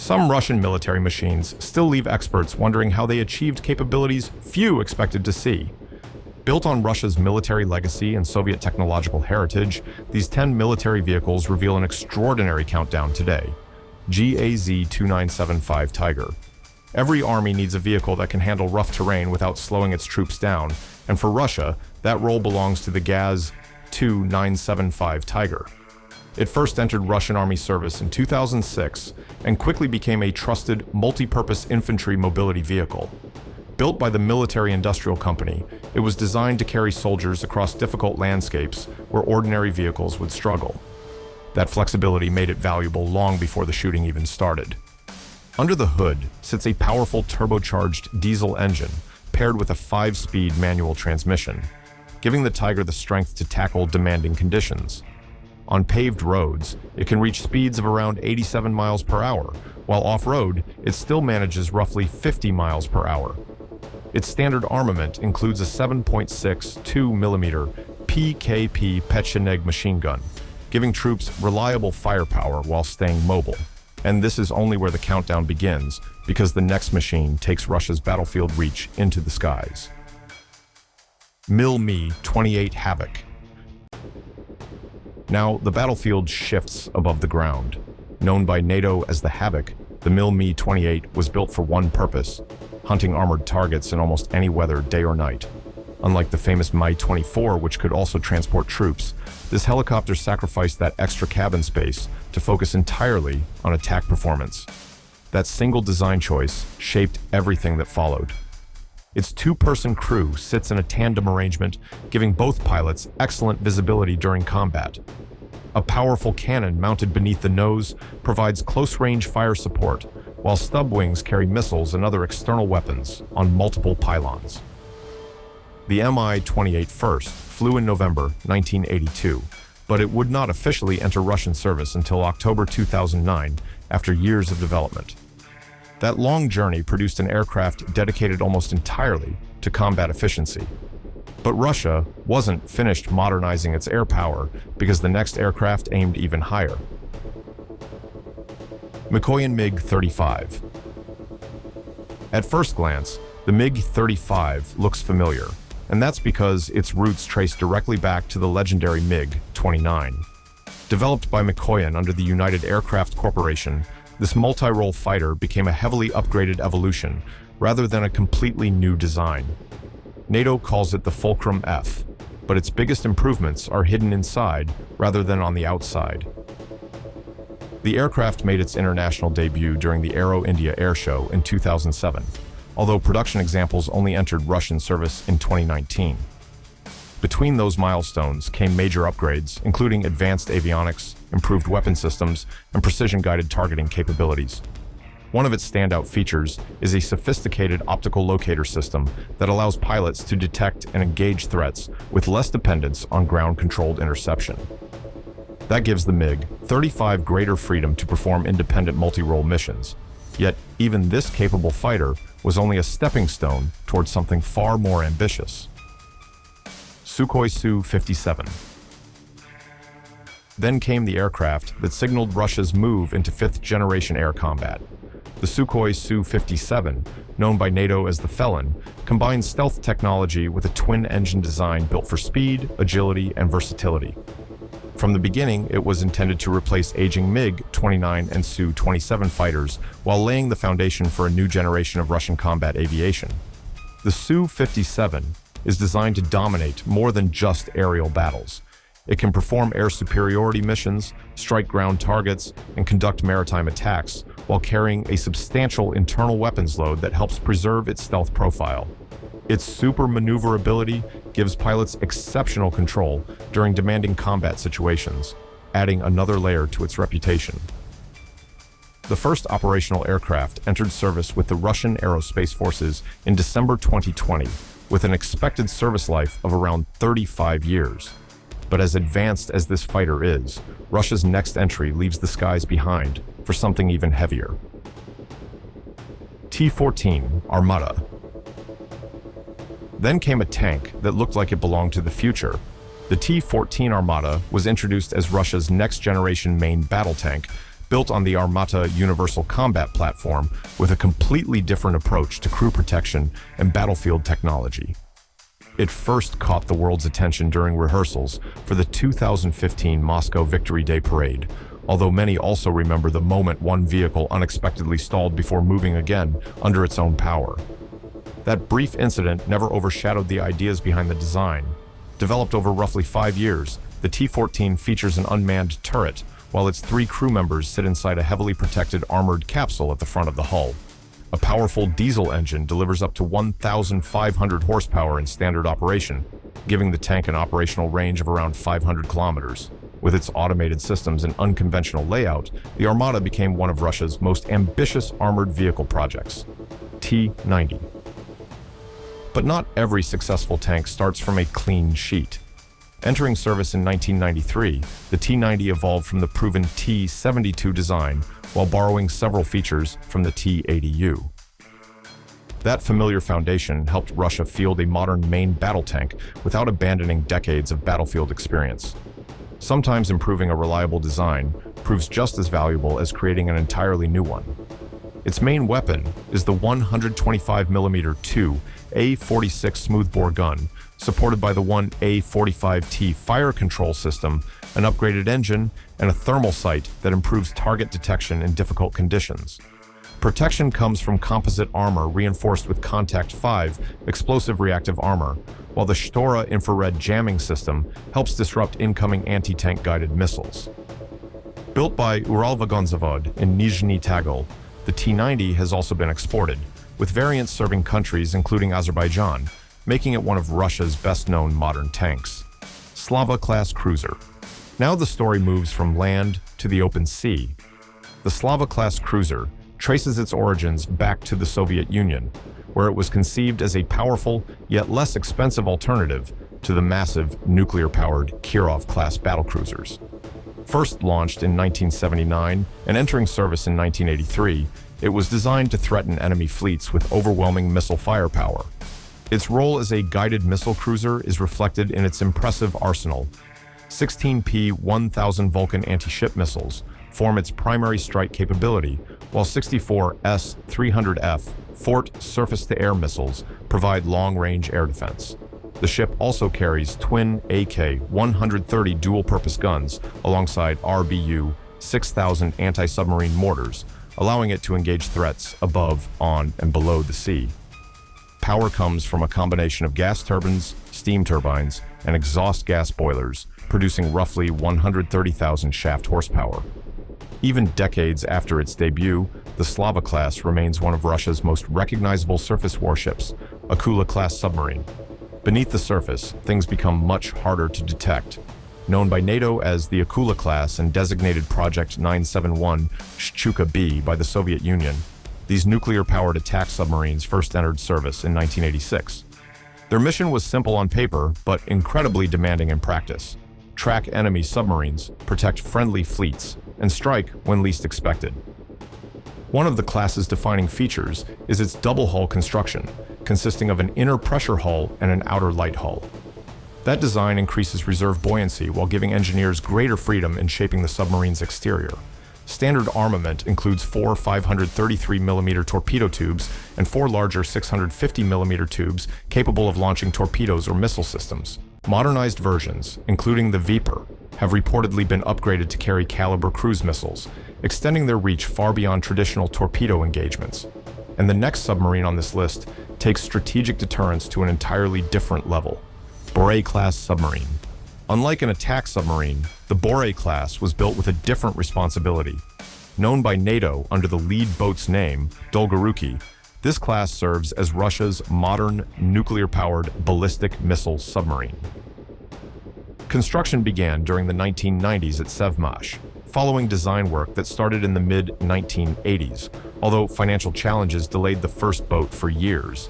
Some Russian military machines still leave experts wondering how they achieved capabilities few expected to see. Built on Russia's military legacy and Soviet technological heritage, these 10 military vehicles reveal an extraordinary countdown today. GAZ-2975 Tiger. Every army needs a vehicle that can handle rough terrain without slowing its troops down, and for Russia, that role belongs to the GAZ-2975 Tiger. It first entered Russian Army service in 2006 and quickly became a trusted, multi-purpose infantry mobility vehicle. Built by the Military Industrial Company, it was designed to carry soldiers across difficult landscapes where ordinary vehicles would struggle. That flexibility made it valuable long before the shooting even started. Under the hood sits a powerful turbocharged diesel engine paired with a 5-speed manual transmission, giving the Tiger the strength to tackle demanding conditions. On paved roads, it can reach speeds of around 87 miles per hour, while off-road, it still manages roughly 50 miles per hour. Its standard armament includes a 7.62mm PKP Pecheneg machine gun, giving troops reliable firepower while staying mobile. And this is only where the countdown begins, because the next machine takes Russia's battlefield reach into the skies. Mi-28 Havoc. Now, the battlefield shifts above the ground. Known by NATO as the Havoc, the Mi-28 was built for one purpose: hunting armored targets in almost any weather, day or night. Unlike the famous Mi-24, which could also transport troops, this helicopter sacrificed that extra cabin space to focus entirely on attack performance. That single design choice shaped everything that followed. Its two-person crew sits in a tandem arrangement, giving both pilots excellent visibility during combat. A powerful cannon mounted beneath the nose provides close-range fire support, while stub wings carry missiles and other external weapons on multiple pylons. The Mi-28 first flew in November 1982, but it would not officially enter Russian service until October 2009, after years of development. That long journey produced an aircraft dedicated almost entirely to combat efficiency. But Russia wasn't finished modernizing its air power, because the next aircraft aimed even higher. Mikoyan MiG-35. At first glance, the MiG-35 looks familiar, and that's because its roots trace directly back to the legendary MiG-29. Developed by Mikoyan under the United Aircraft Corporation, this multi-role fighter became a heavily upgraded evolution rather than a completely new design. NATO calls it the Fulcrum F, but its biggest improvements are hidden inside rather than on the outside. The aircraft made its international debut during the Aero India Air Show in 2007, although production examples only entered Russian service in 2019. Between those milestones came major upgrades, including advanced avionics, improved weapon systems, and precision-guided targeting capabilities. One of its standout features is a sophisticated optical locator system that allows pilots to detect and engage threats with less dependence on ground-controlled interception. That gives the MiG-35 greater freedom to perform independent multi-role missions. Yet, even this capable fighter was only a stepping stone towards something far more ambitious. Sukhoi Su-57. Then came the aircraft that signaled Russia's move into fifth-generation air combat. The Sukhoi Su-57, known by NATO as the Felon, combines stealth technology with a twin-engine design built for speed, agility, and versatility. From the beginning, it was intended to replace aging MiG-29 and Su-27 fighters while laying the foundation for a new generation of Russian combat aviation. The Su-57 is designed to dominate more than just aerial battles. It can perform air superiority missions, strike ground targets, and conduct maritime attacks, while carrying a substantial internal weapons load that helps preserve its stealth profile. Its super maneuverability gives pilots exceptional control during demanding combat situations, adding another layer to its reputation. The first operational aircraft entered service with the Russian Aerospace Forces in December 2020, with an expected service life of around 35 years. But as advanced as this fighter is, Russia's next entry leaves the skies behind for something even heavier. T-14 Armata. Then came a tank that looked like it belonged to the future. The T-14 Armata was introduced as Russia's next-generation main battle tank, built on the Armata Universal Combat Platform with a completely different approach to crew protection and battlefield technology. It first caught the world's attention during rehearsals for the 2015 Moscow Victory Day Parade, although many also remember the moment one vehicle unexpectedly stalled before moving again under its own power. That brief incident never overshadowed the ideas behind the design. Developed over roughly 5 years, the T-14 features an unmanned turret, while its 3 crew members sit inside a heavily protected armored capsule at the front of the hull. A powerful diesel engine delivers up to 1,500 horsepower in standard operation, giving the tank an operational range of around 500 kilometers. With its automated systems and unconventional layout, the Armata became one of Russia's most ambitious armored vehicle projects. T-90. But not every successful tank starts from a clean sheet. Entering service in 1993, the T-90 evolved from the proven T-72 design while borrowing several features from the T-80U. That familiar foundation helped Russia field a modern main battle tank without abandoning decades of battlefield experience. Sometimes improving a reliable design proves just as valuable as creating an entirely new one. Its main weapon is the 125mm 2 A46 smoothbore gun, supported by the 1 A45T fire control system, an upgraded engine, and a thermal sight that improves target detection in difficult conditions. Protection comes from composite armor reinforced with Contact 5 explosive reactive armor, while the Shtora infrared jamming system helps disrupt incoming anti-tank guided missiles. Built by Uralvagonzavod in Nizhny Tagil, the T-90 has also been exported, with variants serving countries including Azerbaijan, making it one of Russia's best-known modern tanks. Slava-class cruiser. Now the story moves from land to the open sea. The Slava-class cruiser traces its origins back to the Soviet Union, where it was conceived as a powerful yet less expensive alternative to the massive nuclear-powered Kirov-class battlecruisers. First launched in 1979 and entering service in 1983, it was designed to threaten enemy fleets with overwhelming missile firepower. Its role as a guided missile cruiser is reflected in its impressive arsenal. 16 P-1000 Vulcan anti-ship missiles form its primary strike capability, while 64 S-300F Fort surface-to-air missiles provide long-range air defense. The ship also carries twin AK-130 dual-purpose guns alongside RBU 6000 anti-submarine mortars, allowing it to engage threats above, on, and below the sea. Power comes from a combination of gas turbines, steam turbines, and exhaust gas boilers, producing roughly 130,000 shaft horsepower. Even decades after its debut, the Slava class remains one of Russia's most recognizable surface warships, a Akula-class submarine. Beneath the surface, things become much harder to detect. Known by NATO as the Akula class and designated Project 971 Shchuka B by the Soviet Union, these nuclear-powered attack submarines first entered service in 1986. Their mission was simple on paper, but incredibly demanding in practice. Track enemy submarines, protect friendly fleets, and strike when least expected. One of the class's defining features is its double-hull construction, consisting of an inner pressure hull and an outer light hull. That design increases reserve buoyancy while giving engineers greater freedom in shaping the submarine's exterior. Standard armament includes 4 533mm torpedo tubes and 4 larger 650mm tubes capable of launching torpedoes or missile systems. Modernized versions, including the Viper, have reportedly been upgraded to carry caliber cruise missiles, extending their reach far beyond traditional torpedo engagements. And the next submarine on this list takes strategic deterrence to an entirely different level. Borei-class submarine. Unlike an attack submarine, the Borei class was built with a different responsibility. Known by NATO under the lead boat's name, Dolgoruki, this class serves as Russia's modern nuclear-powered ballistic missile submarine. Construction began during the 1990s at Sevmash, following design work that started in the mid-1980s, although financial challenges delayed the first boat for years.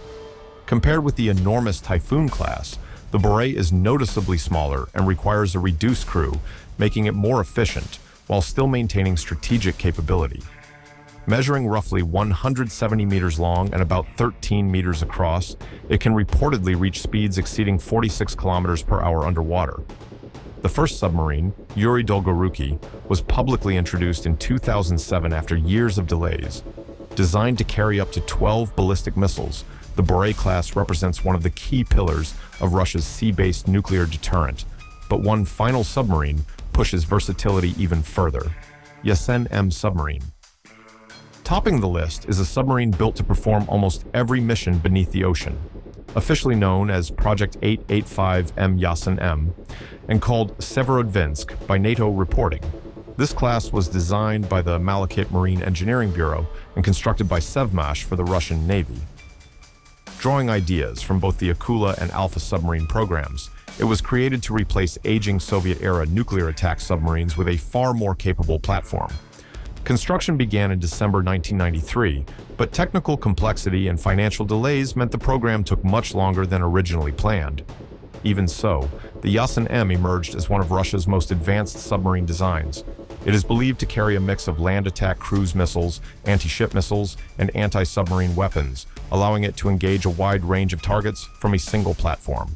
Compared with the enormous Typhoon class, the Borei is noticeably smaller and requires a reduced crew, making it more efficient while still maintaining strategic capability. Measuring roughly 170 meters long and about 13 meters across, it can reportedly reach speeds exceeding 46 kilometers per hour underwater. The first submarine, Yuri Dolgoruki, was publicly introduced in 2007 after years of delays. Designed to carry up to 12 ballistic missiles, the Boret class represents one of the key pillars of Russia's sea-based nuclear deterrent. But one final submarine pushes versatility even further: Yasen-M submarine. Topping the list is a submarine built to perform almost every mission beneath the ocean. Officially known as Project 885M Yasen-M and called Severodvinsk by NATO reporting. This class was designed by the Malachit Marine Engineering Bureau and constructed by Sevmash for the Russian Navy. Drawing ideas from both the Akula and Alpha submarine programs, it was created to replace aging Soviet-era nuclear attack submarines with a far more capable platform. Construction began in December 1993, but technical complexity and financial delays meant the program took much longer than originally planned. Even so, the Yasen-M emerged as one of Russia's most advanced submarine designs. It is believed to carry a mix of land attack cruise missiles, anti-ship missiles, and anti-submarine weapons, allowing it to engage a wide range of targets from a single platform.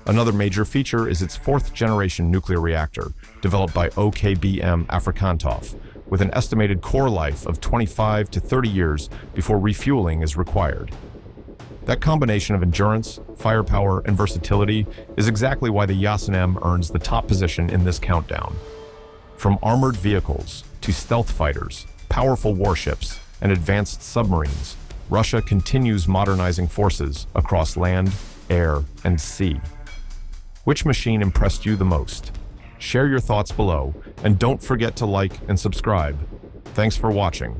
Another major feature is its fourth-generation nuclear reactor, developed by OKBM Afrikantov, with an estimated core life of 25 to 30 years before refueling is required. That combination of endurance, firepower, and versatility is exactly why the Yasen-M earns the top position in this countdown. From armored vehicles to stealth fighters, powerful warships, and advanced submarines, Russia continues modernizing forces across land, air, and sea. Which machine impressed you the most? Share your thoughts below, and don't forget to like and subscribe. Thanks for watching.